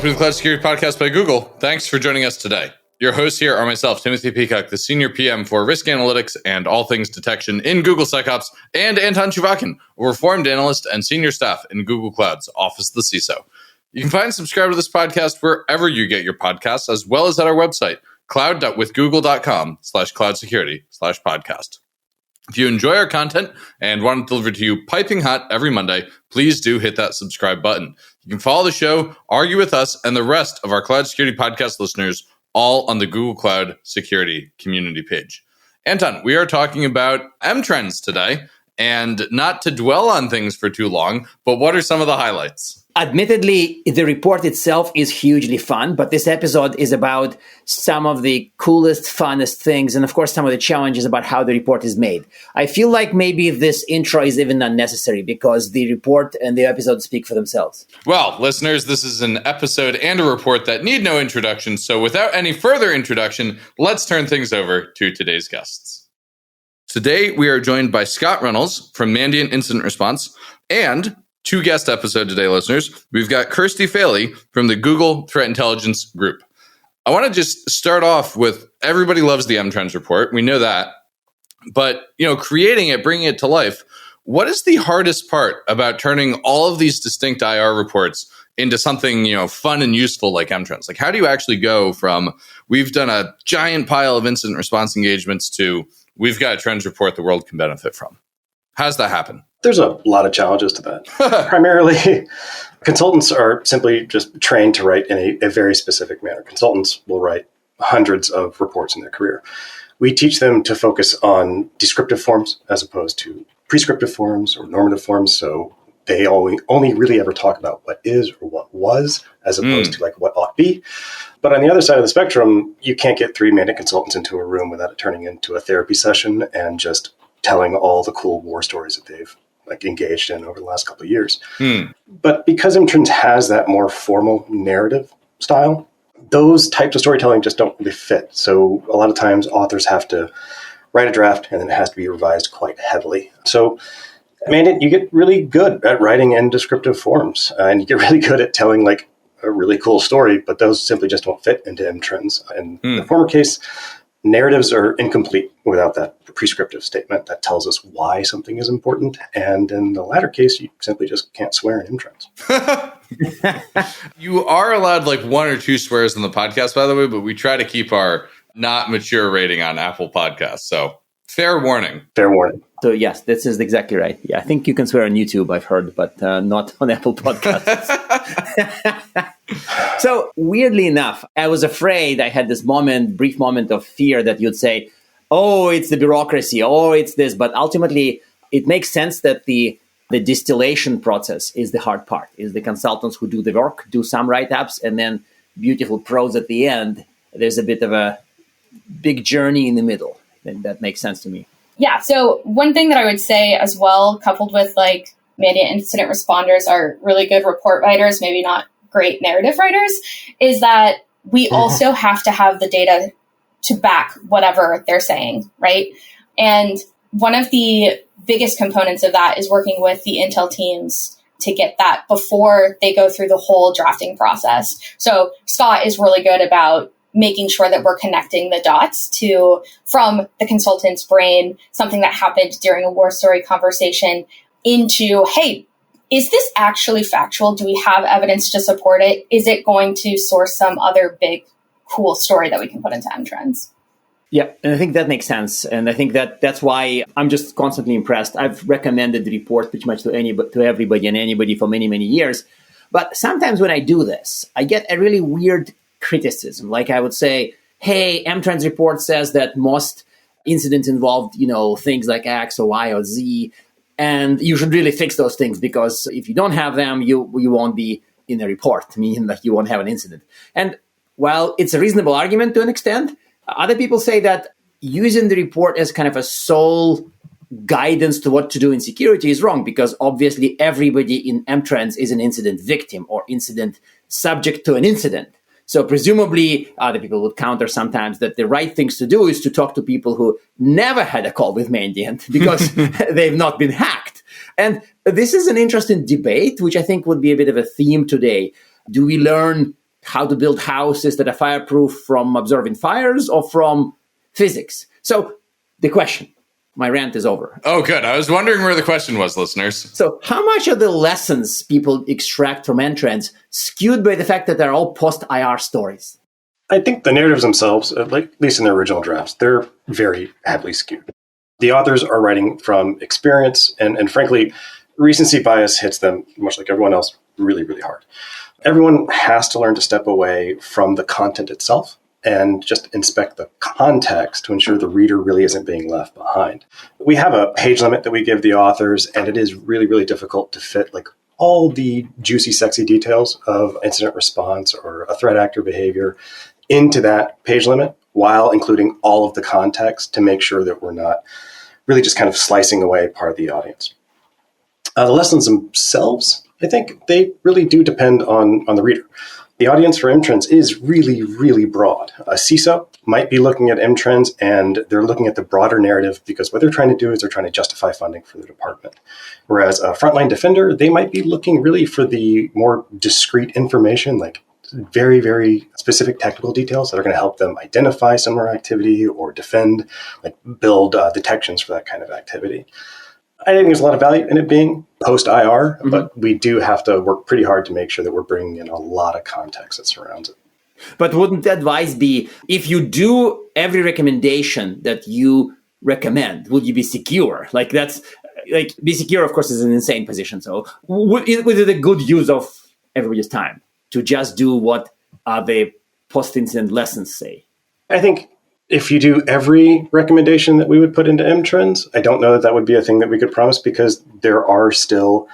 Welcome to the Cloud Security Podcast by Google. Thanks for joining us today. Your hosts here are myself, Timothy Peacock, the Senior PM for Risk Analytics and All Things Detection in Google SecOps, and Anton Chuvakin, a reformed analyst and senior staff in Google Cloud's Office of the CISO. You can find and subscribe to this podcast wherever you get your podcasts, as well as at our website, cloud.withgoogle.com/cloudsecurity/podcast. If you enjoy our content and want it delivered to you piping hot every Monday, please do hit that subscribe button. You can follow the show, argue with us, and the rest of our Cloud Security Podcast listeners all on the Google Cloud Security community page. Anton, we are talking about M-Trends today, and not to dwell on things for too long, but what are some of the highlights? Admittedly, the report itself is hugely fun, but this episode is about some of the coolest, funnest things, and of course, some of the challenges about how the report is made. I feel like maybe this intro is even unnecessary because the report and the episode speak for themselves. Well, listeners, this is an episode and a report that need no introduction, so without any further introduction, let's turn things over to today's guests. Today, we are joined by Scott Reynolds from Mandiant Incident Response and two guest episode today, listeners. We've got Kirsty Faley from the Google Threat Intelligence Group. I want to just start off with everybody loves the M-Trends report. We know that. But, creating it, bringing it to life, what is the hardest part about turning all of these distinct IR reports into something, fun and useful like M-Trends? Like, how do you actually go from we've done a giant pile of incident response engagements to we've got a trends report the world can benefit from? How does that happen? There's a lot of challenges to that. Primarily, consultants are simply just trained to write in a very specific manner. Consultants will write hundreds of reports in their career. We teach them to focus on descriptive forms as opposed to prescriptive forms or normative forms. So they only really ever talk about what is or what was as opposed to like what ought be. But on the other side of the spectrum, you can't get three Mandiant consultants into a room without it turning into a therapy session and just telling all the cool war stories that they've engaged in over the last couple of years. But because M-Trends has that more formal narrative style, those types of storytelling just don't really fit. So a lot of times authors have to write a draft and then it has to be revised quite heavily. So Mandiant, you get really good at writing in descriptive forms and you get really good at telling like a really cool story, but those simply just don't fit into M-Trends. In the former case, narratives are incomplete without that prescriptive statement that tells us why something is important. And in the latter case, you simply just can't swear in M-Trends. You are allowed like one or two swears on the podcast, by the way, but we try to keep our not mature rating on Apple Podcasts. So fair warning. Fair warning. So yes, this is exactly right. Yeah, I think you can swear on YouTube, I've heard, but not on Apple Podcasts. So weirdly enough, I was afraid I had this brief moment of fear that you'd say, oh, it's the bureaucracy, oh, it's this. But ultimately, it makes sense that the distillation process is the hard part, is the consultants who do the work, do some write-ups, and then beautiful prose at the end. There's a bit of a big journey in the middle. And that makes sense to me. Yeah. So one thing that I would say as well, coupled with like Mandiant incident responders are really good report writers, maybe not great narrative writers, is that we also have to have the data to back whatever they're saying, right? And one of the biggest components of that is working with the Intel teams to get that before they go through the whole drafting process. So Scott is really good about making sure that we're connecting the dots from the consultant's brain, something that happened during a war story conversation, into, hey, is this actually factual? Do we have evidence to support it? Is it going to source some other big, cool story that we can put into M-Trends? Yeah, and I think that makes sense. And I think that's why I'm just constantly impressed. I've recommended the report pretty much to everybody and anybody for many, many years. But sometimes when I do this, I get a really weird criticism. Like I would say, hey, M-Trends report says that most incidents involved, things like X or Y or Z. And you should really fix those things because if you don't have them, you won't be in a report, meaning that you won't have an incident. And while it's a reasonable argument to an extent, other people say that using the report as kind of a sole guidance to what to do in security is wrong because obviously everybody in M-Trends is an incident victim or incident subject to an incident. So presumably, other people would counter sometimes that the right things to do is to talk to people who never had a call with Mandiant because they've not been hacked. And this is an interesting debate, which I think would be a bit of a theme today. Do we learn how to build houses that are fireproof from observing fires or from physics. So the question, my rant is over. Oh, good. I was wondering where the question was, listeners. So how much of the lessons people extract from M-Trends skewed by the fact that they're all post-IR stories? I think the narratives themselves, at least in their original drafts, they're very heavily skewed. The authors are writing from experience, and frankly, recency bias hits them, much like everyone else, really, really hard. Everyone has to learn to step away from the content itself and just inspect the context to ensure the reader really isn't being left behind. We have a page limit that we give the authors, and it is really, really difficult to fit all the juicy, sexy details of incident response or a threat actor behavior into that page limit while including all of the context to make sure that we're not really just kind of slicing away part of the audience. The lessons themselves, I think they really do depend on the reader. The audience for M-Trends is really, really broad. A CISO might be looking at M-Trends and they're looking at the broader narrative because what they're trying to do is they're trying to justify funding for the department. Whereas a frontline defender, they might be looking really for the more discrete information, like very, very specific technical details that are going to help them identify similar activity or defend, build detections for that kind of activity. I think there's a lot of value in it being post-IR, but we do have to work pretty hard to make sure that we're bringing in a lot of context that surrounds it. But wouldn't the advice be, if you do every recommendation that you recommend, would you be secure? Be secure, of course, is an insane position. So would it a good use of everybody's time to just do what the post-incident lessons say? I think if you do every recommendation that we would put into M-Trends, I don't know that would be a thing that we could promise because there are still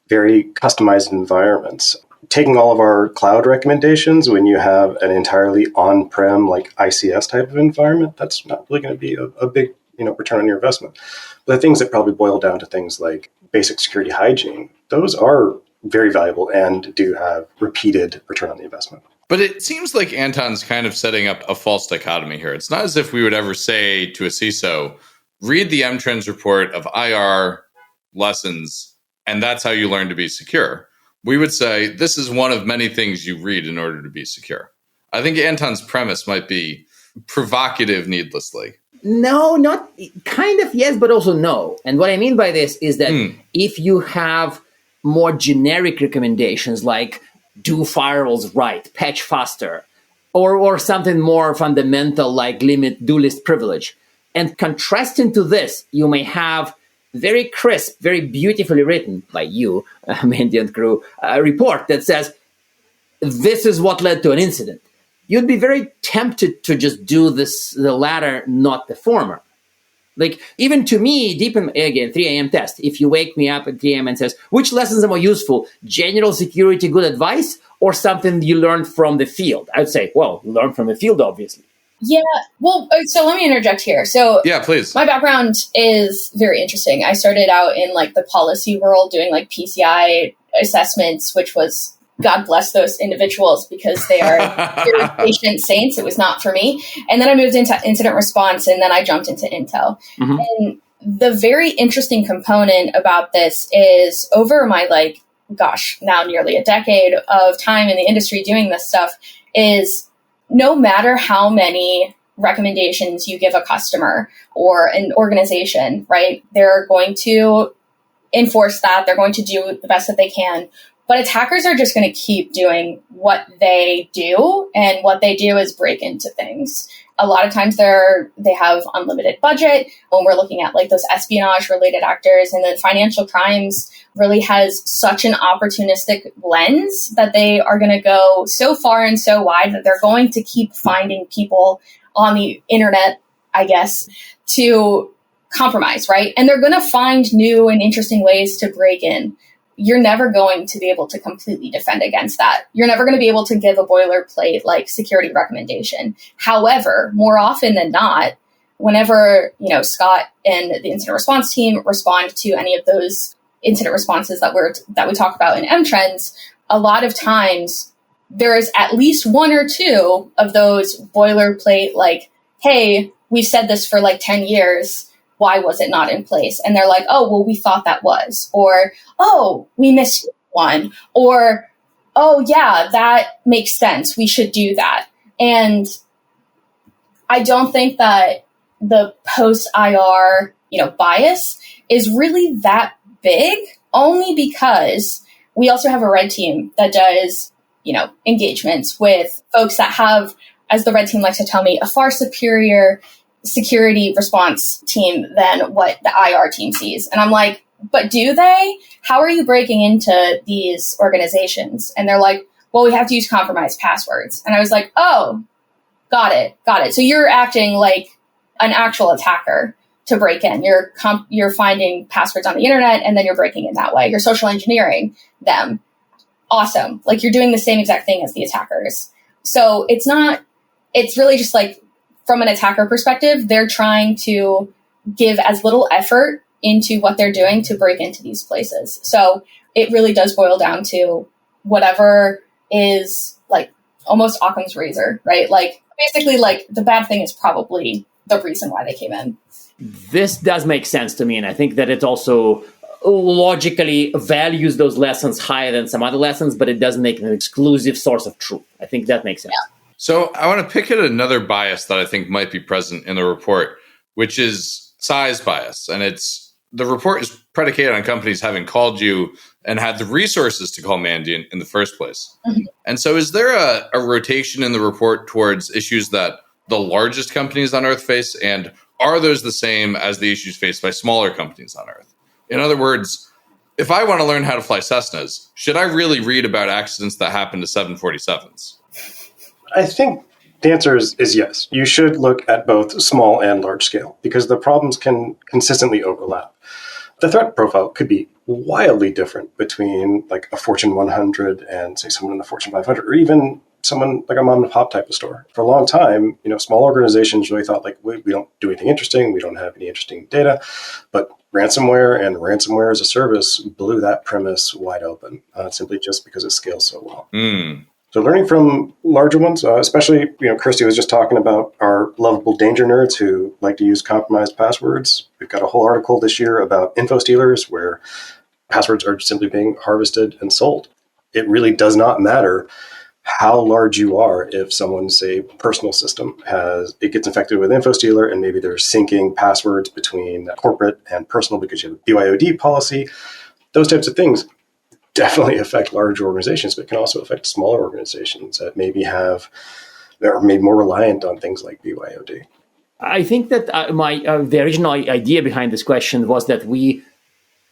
very customized environments. Taking all of our cloud recommendations when you have an entirely on-prem ICS type of environment, that's not really going to be a big return on your investment. But the things that probably boil down to things like basic security hygiene, those are very valuable and do have repeated return on the investment. But it seems like Anton's kind of setting up a false dichotomy here. It's not as if we would ever say to a CISO, read the M-Trends report of IR lessons, and that's how you learn to be secure. We would say, this is one of many things you read in order to be secure. I think Anton's premise might be provocative needlessly. No, not kind of yes, but also no. And what I mean by this is that if you have more generic recommendations like do firewalls right, patch faster, or something more fundamental like limit do list privilege, and contrasting to this, you may have very crisp, very beautifully written by you, Mandiant crew, a report that says, this is what led to an incident. You'd be very tempted to just do this, the latter, not the former. Even to me, deep in, again, 3 a.m. test, if you wake me up at 3 a.m. and says, which lessons are more useful, general security good advice or something you learned from the field? I'd say, well, learn from the field, obviously. Yeah. Well, so let me interject here. So yeah, please. My background is very interesting. I started out in the policy world doing PCI assessments, which was, God bless those individuals because they are very patient saints. It was not for me. And then I moved into incident response and then I jumped into Intel. And the very interesting component about this is over my now nearly a decade of time in the industry doing this stuff is no matter how many recommendations you give a customer or an organization, right, they're going to enforce that. They're going to do the best that they can. But attackers are just going to keep doing what they do. And what they do is break into things. A lot of times they have unlimited budget when we're looking at those espionage related actors, and then financial crimes really has such an opportunistic lens that they are going to go so far and so wide that they're going to keep finding people on the internet, I guess, to compromise, right? And they're going to find new and interesting ways to break in. You're never going to be able to completely defend against that. You're never going to be able to give a boilerplate security recommendation. However, more often than not, whenever Scott and the incident response team respond to any of those incident responses that we talk about in M-Trends, a lot of times there is at least one or two of those boilerplate hey, we've said this for 10 years. Why was it not in place? And they're oh, well, we thought that was, or, oh, we missed one, or, oh yeah, that makes sense. We should do that. And I don't think that the post-IR, bias is really that big, only because we also have a red team that does, engagements with folks that have, as the red team likes to tell me, a far superior security response team than what the IR team sees. And I'm like, but do they? How are you breaking into these organizations? And they're like, well, we have to use compromised passwords. And I was like, oh, got it. So you're acting like an actual attacker to break in. You're finding passwords on the internet and then you're breaking in that way. You're social engineering them. Awesome. Like you're doing the same exact thing as the attackers. So it's really just like from an attacker perspective, they're trying to give as little effort into what they're doing to break into these places. So it really does boil down to whatever is like almost Occam's razor, right? Like basically like the bad thing is probably the reason why they came in. This does make sense to me. And I think that it also logically values those lessons higher than some other lessons, but it doesn't make an exclusive source of truth. I think that makes sense. Yeah. So I want to pick at another bias that I think might be present in the report, which is size bias. And the report is predicated on companies having called you and had the resources to call Mandiant in the first place. Mm-hmm. And so is there a rotation in the report towards issues that the largest companies on Earth face? And are those the same as the issues faced by smaller companies on Earth? In other words, if I want to learn how to fly Cessnas, should I really read about accidents that happen to 747s? I think the answer is yes. You should look at both small and large scale because the problems can consistently overlap. The threat profile could be wildly different between like a Fortune 100 and say someone in the Fortune 500 or even someone like a mom and pop type of store. For a long time, small organizations really thought like we don't do anything interesting. We don't have any interesting data, but ransomware and ransomware as a service blew that premise wide open simply just because it scales so well. So learning from larger ones, especially, Kirsty was just talking about our lovable danger nerds who like to use compromised passwords. We've got a whole article this year about info stealers where passwords are simply being harvested and sold. It really does not matter how large you are if someone's, say, personal system it gets infected with info stealer and maybe they're syncing passwords between corporate and personal because you have a BYOD policy. Those types of things definitely affect large organizations, but can also affect smaller organizations that maybe are maybe more reliant on things like BYOD. I think that the original idea behind this question was that we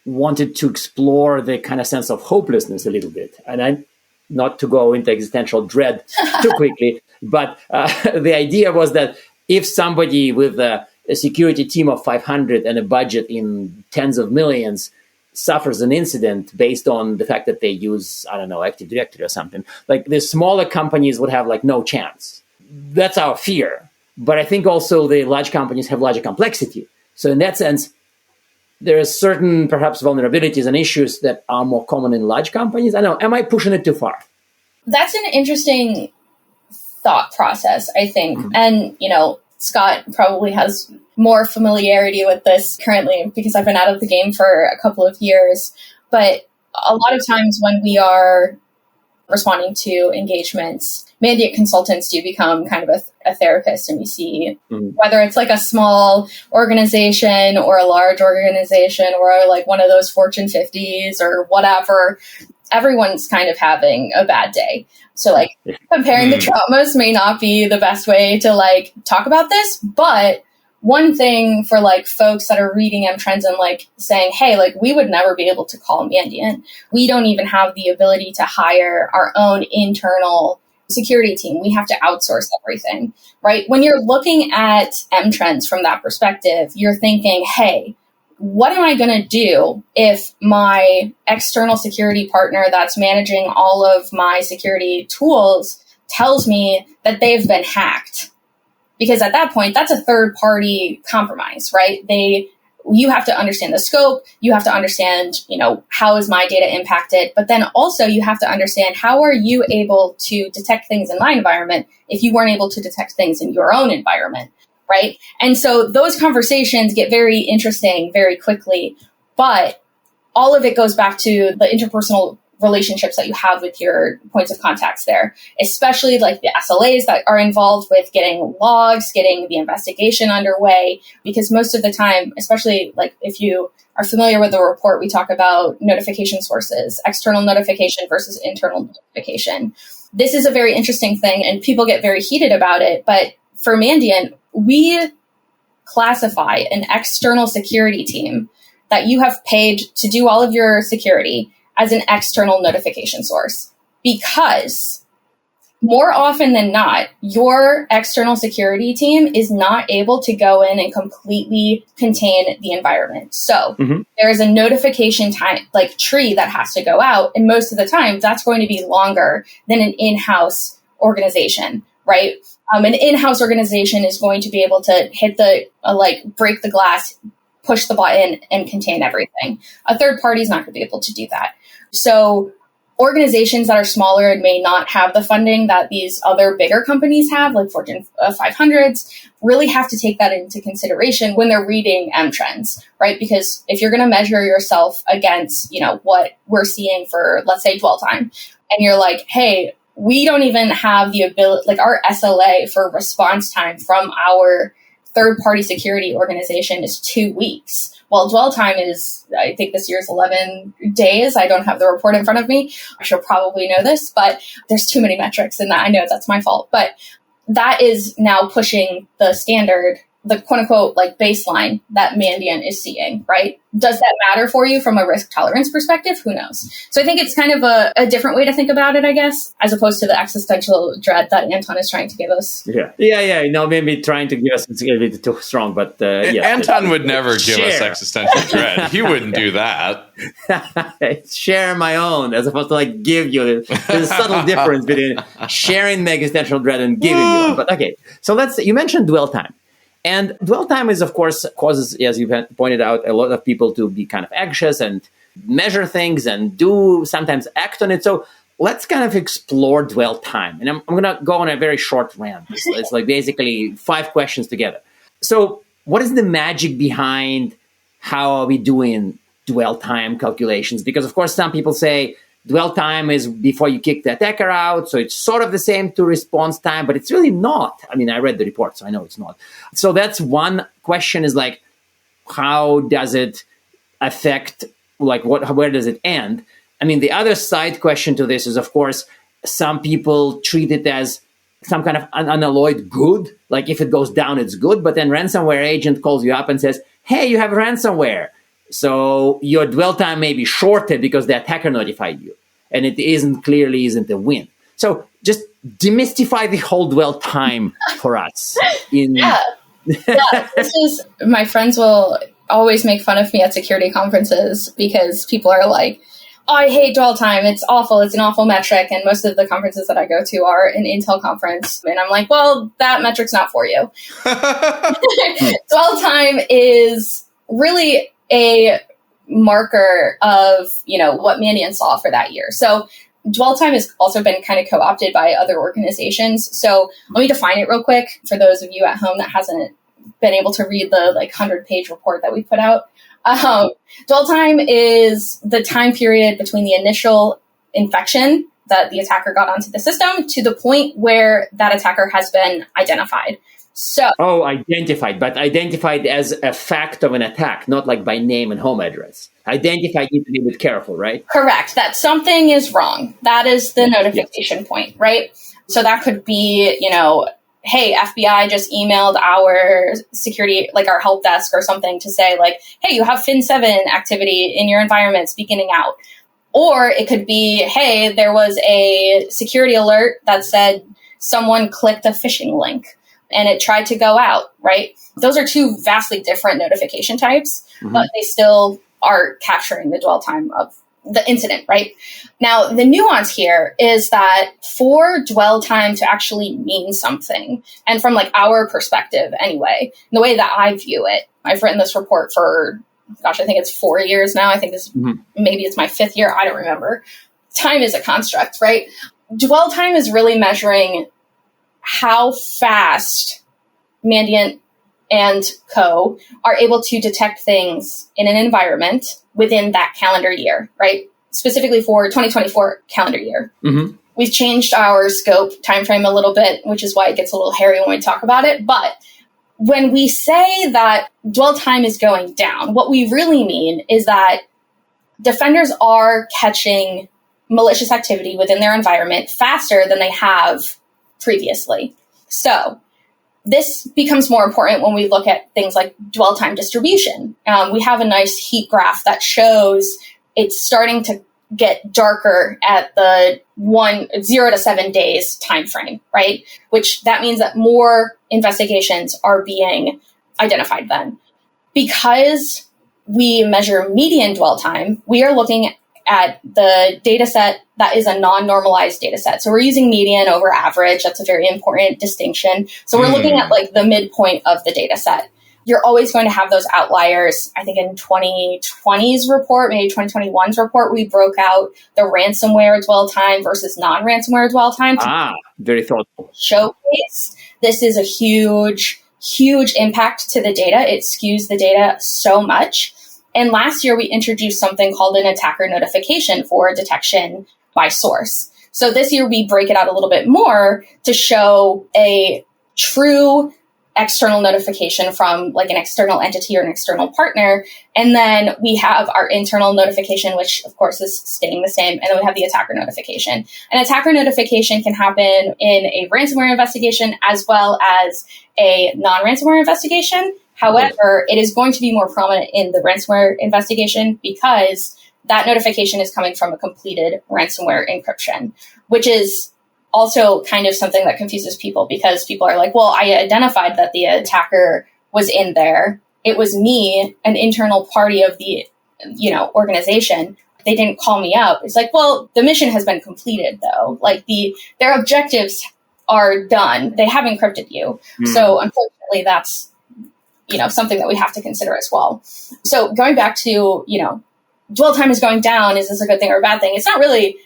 wanted to explore the kind of sense of hopelessness a little bit. And not to go into existential dread too quickly, but the idea was that if somebody with a security team of 500 and a budget in tens of millions suffers an incident based on the fact that they use, Active Directory or something, like the smaller companies would have like no chance. That's our fear. But I think also the large companies have larger complexity. So in that sense, there are certain perhaps vulnerabilities and issues that are more common in large companies. I know, am I pushing it too far? That's an interesting thought process, I think. Mm-hmm. And, Scott probably has more familiarity with this currently because I've been out of the game for a couple of years. But a lot of times when we are responding to engagements, Mandiant consultants do become kind of a therapist, and you see whether it's like a small organization or a large organization or like one of those Fortune 50s or whatever, everyone's kind of having a bad day. So like comparing the traumas may not be the best way to like talk about this, but one thing for like folks that are reading M Trends and like saying, hey, like we would never be able to call Mandiant. We don't even have the ability to hire our own internal security team. We have to outsource everything, right? When you're looking at M Trends from that perspective, you're thinking, hey, what am I going to do if my external security partner that's managing all of my security tools tells me that they've been hacked? Because at that point, that's a third party compromise, right? You have to understand the scope. You have to understand, how is my data impacted? But then also you have to understand how are you able to detect things in my environment if you weren't able to detect things in your own environment, right? And so those conversations get very interesting very quickly. But all of it goes back to the interpersonal relationships that you have with your points of contacts there, especially like the SLAs that are involved with getting logs, getting the investigation underway, because most of the time, especially like if you are familiar with the report, we talk about notification sources, external notification versus internal notification. This is a very interesting thing and people get very heated about it. But for Mandiant, we classify an external security team that you have paid to do all of your security as an external notification source, because more often than not, your external security team is not able to go in and completely contain the environment. So there is a notification time, like tree that has to go out. And most of the time that's going to be longer than an in-house organization, right? An in-house organization is going to be able to hit the, break the glass, push the button and contain everything. A third party is not going to be able to do that. So organizations that are smaller and may not have the funding that these other bigger companies have, like Fortune 500s, really have to take that into consideration when they're reading M-trends, right? Because if you're going to measure yourself against, what we're seeing for, let's say, dwell time, and you're like, hey, we don't even have the ability, like our SLA for response time from our third-party security organization is 2 weeks. Well, dwell time is, I think this year's 11 days. I don't have the report in front of me. I should probably know this, but there's too many metrics in that. I know that's my fault. But that is now pushing the standard, the quote-unquote baseline that Mandiant is seeing, right? Does that matter for you from a risk tolerance perspective? Who knows? So I think it's kind of a different way to think about it, I guess, as opposed to the existential dread that Anton is trying to give us. Yeah. Maybe trying to give us it's a bit too strong, but Anton would never give us existential dread. He wouldn't do that. Share my own, as opposed to give you. There's a subtle difference between sharing the existential dread and giving you. But okay, so you mentioned dwell time. And dwell time is, of course, causes, as you pointed out, a lot of people to be kind of anxious and measure things and sometimes act on it. So let's kind of explore dwell time. And I'm going to go on a very short rant. It's basically 5 questions together. So what is the magic behind how are we doing dwell time calculations? Because, of course, some people say dwell time is before you kick the attacker out, so it's sort of the same to response time, but it's really not. I mean, I read the report, so I know it's not. So that's one question is how does it affect, where does it end? I mean, the other side question to this is, of course, some people treat it as some kind of unalloyed good. Like if it goes down, it's good, but then ransomware agent calls you up and says, hey, you have ransomware. So your dwell time may be shorted because the attacker notified you, and it clearly isn't a win. So just demystify the whole dwell time for us. This is, my friends will always make fun of me at security conferences because people are like, oh, I hate dwell time. It's awful. It's an awful metric. And most of the conferences that I go to are an Intel conference. And I'm like, well, that metric's not for you. Dwell time is really a marker of, what Mandiant saw for that year. So dwell time has also been kind of co-opted by other organizations. So let me define it real quick for those of you at home that hasn't been able to read the 100-page report that we put out. Dwell time is the time period between the initial infection that the attacker got onto the system to the point where that attacker has been identified. Identified, but identified as a fact of an attack, not by name and home address. Identified, you need to be a bit careful, right? Correct. That something is wrong. That is the notification point, right? So that could be, hey, FBI just emailed our security, our help desk or something to say hey, you have FIN7 activity in your environments beginning out. Or it could be, hey, there was a security alert that said someone clicked a phishing link and it tried to go out, right? Those are 2 vastly different notification types, but they still are capturing the dwell time of the incident, right? Now, the nuance here is that for dwell time to actually mean something, and from our perspective anyway, the way that I view it, I've written this report for, I think it's 4 years now. I think maybe it's my 5th year. I don't remember. Time is a construct, right? Dwell time is really measuring how fast Mandiant and co are able to detect things in an environment within that calendar year, right? specifically for 2024 calendar year. Mm-hmm. We've changed our scope timeframe a little bit, which is why it gets a little hairy when we talk about it. But when we say that dwell time is going down, what we really mean is that defenders are catching malicious activity within their environment faster than they have previously. So this becomes more important when we look at things like dwell time distribution. We have a nice heat graph that shows it's starting to get darker at the 0 to 7 days time frame, right? Which that means that more investigations are being identified then. Because we measure median dwell time, we are looking at the data set that is a non-normalized data set. So we're using median over average. That's a very important distinction. So we're looking at like the midpoint of the data set. You're always going to have those outliers. I think in 2020's report, maybe 2021's report, we broke out the ransomware dwell time versus non-ransomware dwell time. Very thoughtful. Showcase. This is a huge impact to the data. It skews the data so much. And last year, we introduced something called an attacker notification for detection by source. So this year, we break it out a little bit more to show a true external notification from like an external entity or an external partner. And then we have our internal notification, which of course is staying the same. And then we have the attacker notification. An attacker notification can happen in a ransomware investigation as well as a non-ransomware investigation. However, it is going to be more prominent in the ransomware investigation because that notification is coming from a completed ransomware encryption, which is also kind of something that confuses people because people are like, well, I identified that the attacker was in there. It was me, an internal party of the, organization. They didn't call me up. It's like, well, the mission has been completed though. Like their objectives are done. They have encrypted you. So unfortunately that's, something that we have to consider as well. So going back to, dwell time is going down. Is this a good thing or a bad thing? It's not really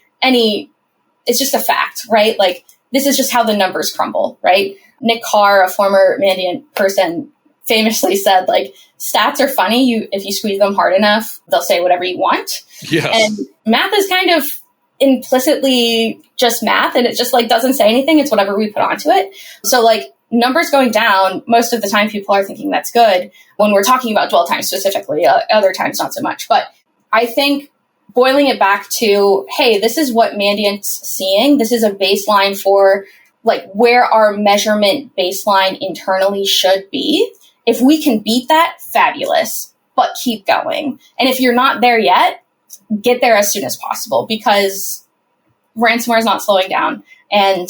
it's just a fact, right? Like this is just how the numbers crumble, right? Nick Carr, a former Mandiant person, famously said, like, stats are funny. If you squeeze them hard enough, they'll say whatever you want. Yes. And math is kind of implicitly just math, and it just like doesn't say anything. It's whatever we put onto it. So like numbers going down, most of the time people are thinking that's good when we're talking about dwell time specifically. Other times, not so much. But I think boiling it back to, hey, this is what Mandiant's seeing. This is a baseline for like where our measurement baseline internally should be. If we can beat that, fabulous, but keep going. And if you're not there yet, get there as soon as possible because ransomware is not slowing down and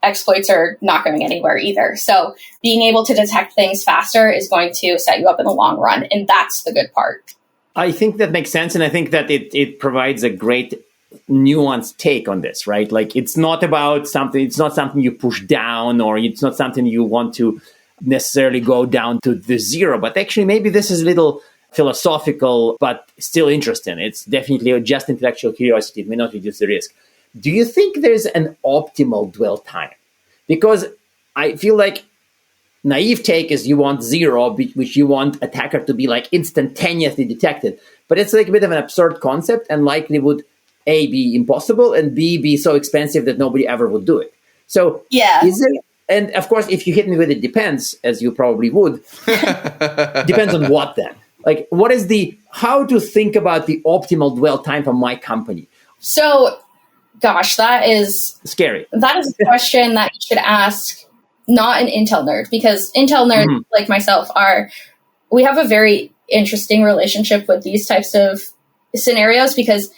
exploits are not going anywhere either. So being able to detect things faster is going to set you up in the long run. And that's the good part. I think that makes sense. And I think that it provides a great nuanced take on this, right? Like it's not something you push down or it's not something you want to necessarily go down to the zero, but actually maybe this is a little philosophical, but still interesting. It's definitely just intellectual curiosity. It may not reduce the risk. Do you think there's an optimal dwell time? Because I feel like naive take is you want zero, which you want attacker to be like instantaneously detected. But it's like a bit of an absurd concept and likely would A, be impossible and B, be so expensive that nobody ever would do it. So yeah. Is it? And of course, if you hit me with it depends, as you probably would, depends on what then? Like how to think about the optimal dwell time for my company? So, gosh, that is scary. That is a question that you should ask not an Intel nerd, because Intel nerds like myself we have a very interesting relationship with these types of scenarios because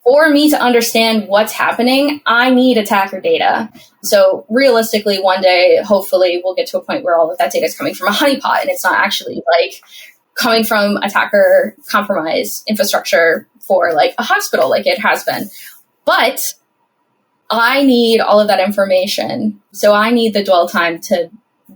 for me to understand what's happening, I need attacker data. So realistically, one day, hopefully, we'll get to a point where all of that data is coming from a honeypot and it's not actually like coming from attacker compromise infrastructure for like a hospital like it has been. But I need all of that information. So I need the dwell time to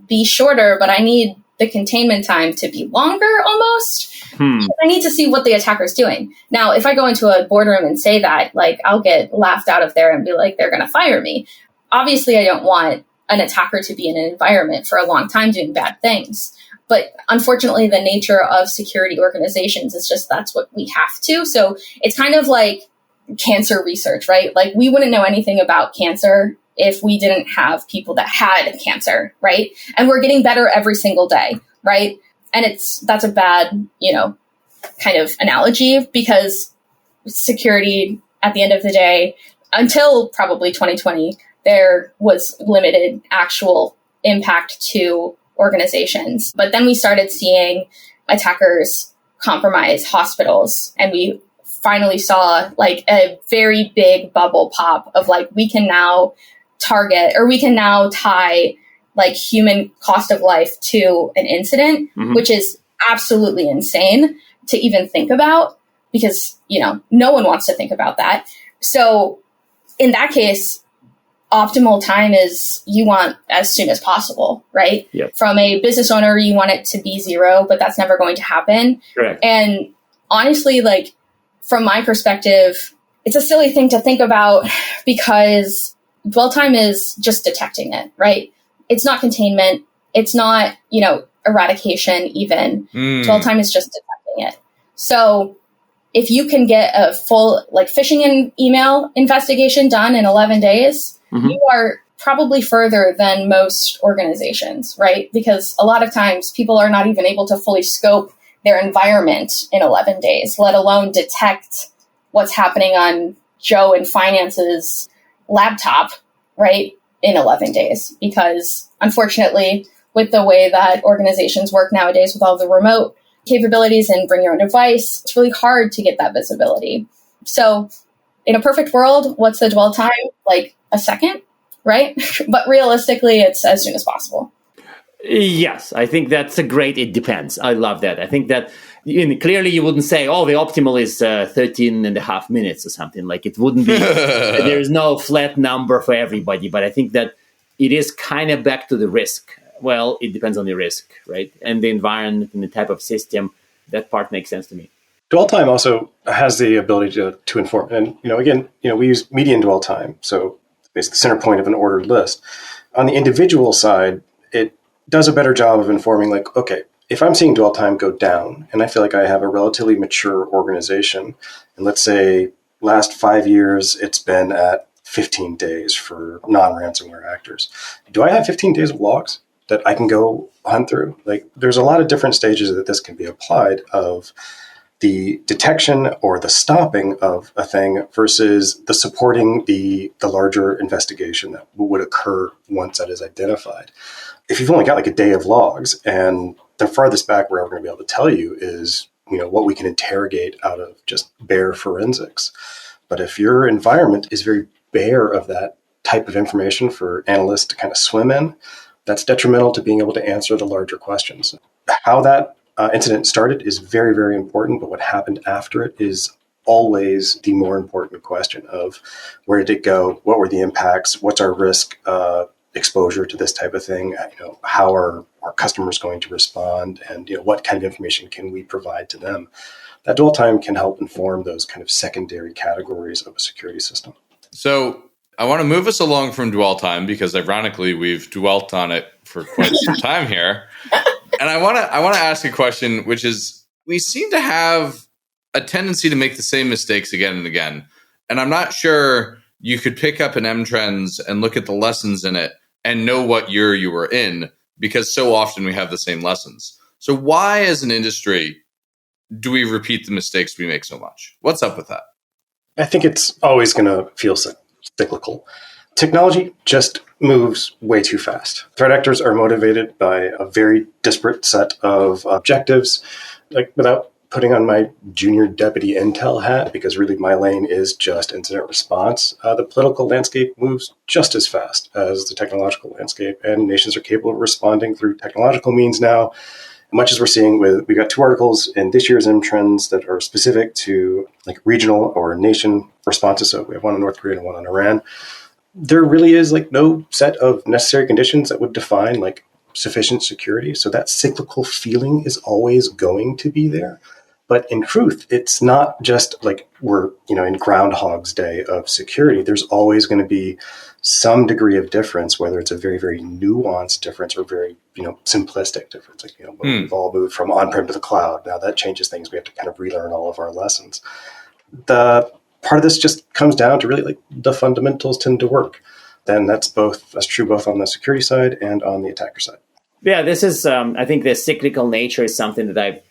be shorter, but I need the containment time to be longer almost. I need to see what the attacker is doing. Now, if I go into a boardroom and say that, like, I'll get laughed out of there and be like, they're going to fire me. Obviously, I don't want an attacker to be in an environment for a long time doing bad things. But unfortunately, the nature of security organizations is just that's what we have to. So it's kind of like cancer research, right? Like we wouldn't know anything about cancer if we didn't have people that had cancer, right? And we're getting better every single day, right? And that's a bad, kind of analogy, because security at the end of the day, until probably 2020, there was limited actual impact to organizations. But then we started seeing attackers compromise hospitals, and we finally saw like a very big bubble pop of like, we can now target, or we can now tie like human cost of life to an incident, which is absolutely insane to even think about, because, no one wants to think about that. So in that case, optimal time is you want as soon as possible, right? Yep. From a business owner, you want it to be 0, but that's never going to happen. Correct. And honestly, like from my perspective, it's a silly thing to think about, because dwell time is just detecting it, right? It's not containment. It's not, eradication even. Dwell time is just detecting it. So if you can get a full like phishing and email investigation done in 11 days, you are probably further than most organizations, right? Because a lot of times people are not even able to fully scope their environment in 11 days, let alone detect what's happening on Joe and Finance's laptop, right, in 11 days. Because unfortunately, with the way that organizations work nowadays with all the remote capabilities and bring your own device, it's really hard to get that visibility. So in a perfect world, what's the dwell time? Like a second, right? But realistically, it's as soon as possible. Yes, I think that's a great, it depends. I love that. I think that clearly you wouldn't say, the optimal is 13 and a half minutes or something. Like it wouldn't be, there's no flat number for everybody. But I think that it is kind of back to the risk. Well, it depends on the risk, right? And the environment and the type of system. That part makes sense to me. Dwell time also has the ability to inform. And, again, we use median dwell time. So it's the center point of an ordered list. On the individual side, it does a better job of informing, like, okay, if I'm seeing dwell time go down and I feel like I have a relatively mature organization, and let's say last 5 years, it's been at 15 days for non-ransomware actors. Do I have 15 days of logs that I can go hunt through? Like, there's a lot of different stages that this can be applied of the detection or the stopping of a thing versus the supporting the larger investigation that would occur once that is identified. If you've only got like a day of logs, and the farthest back we're ever going to be able to tell you is, what we can interrogate out of just bare forensics. But if your environment is very bare of that type of information for analysts to kind of swim in, that's detrimental to being able to answer the larger questions. How that incident started is very, very important, but what happened after it is always the more important question of where did it go? What were the impacts? What's our risk exposure to this type of thing? How are our customers going to respond? And what kind of information can we provide to them? That dwell time can help inform those kind of secondary categories of a security system. So I want to move us along from dwell time, because ironically we've dwelt on it for quite some time here. And I want to ask a question, which is, we seem to have a tendency to make the same mistakes again and again. And I'm not sure you could pick up an M-Trends and look at the lessons in it and know what year you were in, because so often we have the same lessons. So why, as an industry, do we repeat the mistakes we make so much? What's up with that? I think it's always going to feel cyclical. Technology just moves way too fast. Threat actors are motivated by a very disparate set of objectives. Like, without putting on my junior deputy intel hat, because really my lane is just incident response, the political landscape moves just as fast as the technological landscape, and nations are capable of responding through technological means now. Much as we're seeing we got 2 articles in this year's M-Trends that are specific to like regional or nation responses. So we have one on North Korea and one on Iran. There really is like no set of necessary conditions that would define like sufficient security. So that cyclical feeling is always going to be there. But in truth, it's not just like we're, in Groundhog's Day of security. There's always going to be some degree of difference, whether it's a very, very nuanced difference or very, simplistic difference. Like, we've all moved from on-prem to the cloud. Now that changes things. We have to kind of relearn all of our lessons. The part of this just comes down to really like the fundamentals tend to work. Then that's true both on the security side and on the attacker side. Yeah, this is, I think the cyclical nature is something that I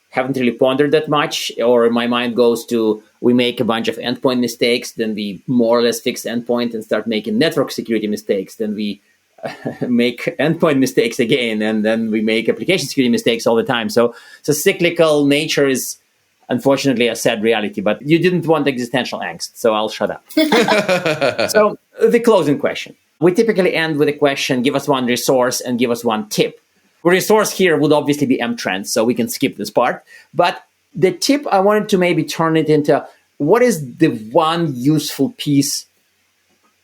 haven't really pondered that much, or my mind goes to, we make a bunch of endpoint mistakes, then we more or less fix endpoint and start making network security mistakes, then we make endpoint mistakes again, and then we make application security mistakes all the time. So cyclical nature is unfortunately a sad reality, but you didn't want existential angst, so I'll shut up. So the closing question. We typically end with a question, give us one resource and give us one tip. The resource here would obviously be mTrends, so we can skip this part. But the tip, I wanted to maybe turn it into, what is the one useful piece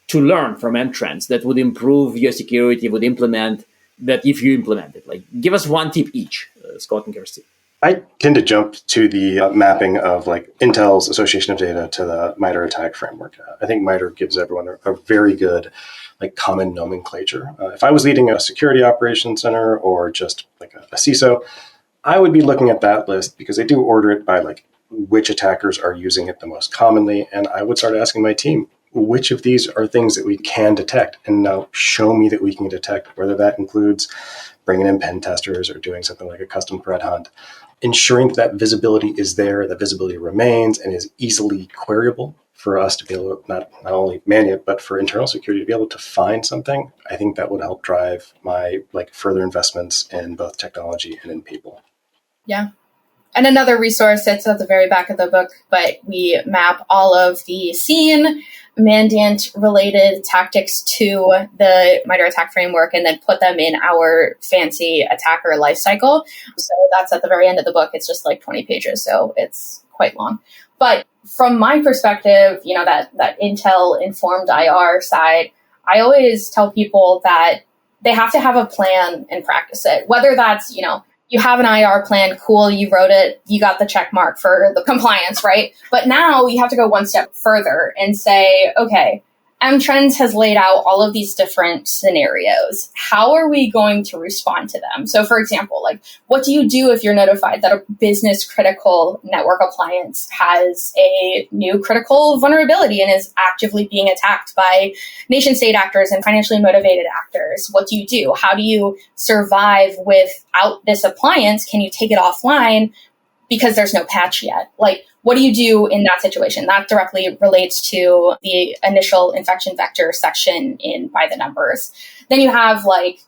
to learn from mTrends that would improve your security, would implement that if you implement it? Like, give us one tip each, Scott and Kirsty. I tend to jump to the mapping of like Intel's association of data to the MITRE ATT&CK framework. I think MITRE gives everyone a very good like common nomenclature. If I was leading a security operations center or just like a CISO, I would be looking at that list because they do order it by like which attackers are using it the most commonly. And I would start asking my team, which of these are things that we can detect? And now show me that we can detect, whether that includes bringing in pen testers or doing something like a custom threat hunt. Ensuring that visibility is there, that visibility remains and is easily queryable for us to be able to not only Mandiant, but for internal security to be able to find something. I think that would help drive my like further investments in both technology and in people. Yeah. And another resource that's at the very back of the book, but we map all of the scene Mandiant related tactics to the MITRE ATT&CK framework and then put them in our fancy attacker lifecycle. So that's at the very end of the book. It's just like 20 pages, so it's quite long. But from my perspective, you know, that Intel informed IR side, I always tell people that they have to have a plan and practice it. Whether that's, you know, you have an IR plan, cool, you wrote it, you got the check mark for the compliance, right? But now you have to go one step further and say, okay, mTrends has laid out all of these different scenarios. How are we going to respond to them? So for example, like, what do you do if you're notified that a business critical network appliance has a new critical vulnerability and is actively being attacked by nation state actors and financially motivated actors? What do you do? How do you survive without this appliance? Can you take it offline because there's no patch yet? Like, what do you do in that situation? That directly relates to the initial infection vector section in By the Numbers. Then you have like,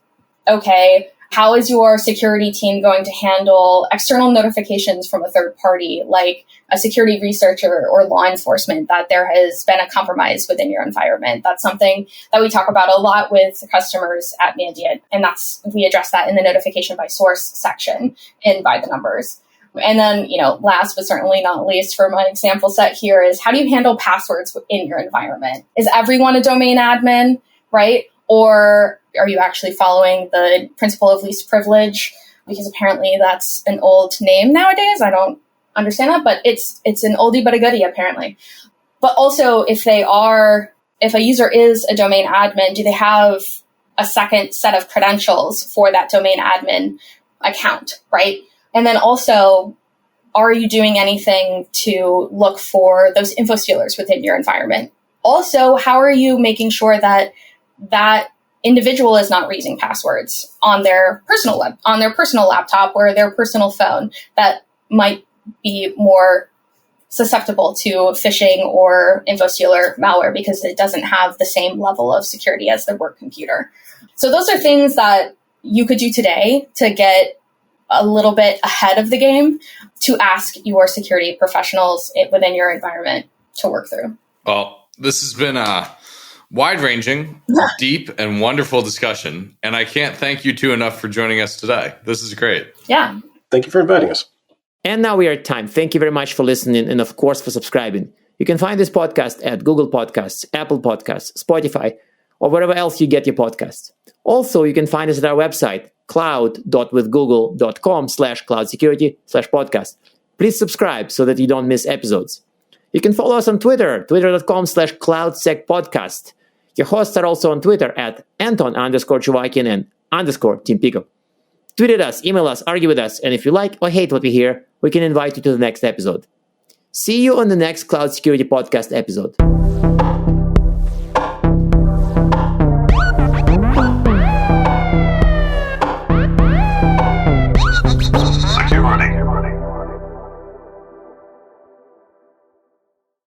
okay, how is your security team going to handle external notifications from a third party, like a security researcher or law enforcement, that there has been a compromise within your environment? That's something that we talk about a lot with customers at Mandiant. And we address that in the notification by source section in By the Numbers. And then, you know, last but certainly not least for my example set here is, how do you handle passwords in your environment? Is everyone a domain admin, right? Or are you actually following the principle of least privilege? Because apparently that's an old name nowadays. I don't understand that, but it's an oldie but a goodie apparently. But also, if a user is a domain admin, do they have a second set of credentials for that domain admin account, right? And then also, are you doing anything to look for those info stealers within your environment? Also, how are you making sure that that individual is not reusing passwords on their personal laptop or their personal phone that might be more susceptible to phishing or info stealer malware because it doesn't have the same level of security as their work computer? So those are things that you could do today to get a little bit ahead of the game to ask your security professionals within your environment to work through. Well, this has been a wide-ranging, deep, and wonderful discussion. And I can't thank you two enough for joining us today. This is great. Yeah. Thank you for inviting us. And now we are at time. Thank you very much for listening and, of course, for subscribing. You can find this podcast at Google Podcasts, Apple Podcasts, Spotify, or wherever else you get your podcasts. Also, you can find us at our website, cloud.withgoogle.com/cloudsecurity/podcast. Please subscribe so that you don't miss episodes. You can follow us on Twitter, twitter.com/cloudsecpodcast. Your hosts are also on Twitter at Anton_Chuvakian and _Team Pico. Tweet at us, email us, argue with us, and if you like or hate what we hear, we can invite you to the next episode. See you on the next Cloud Security Podcast episode.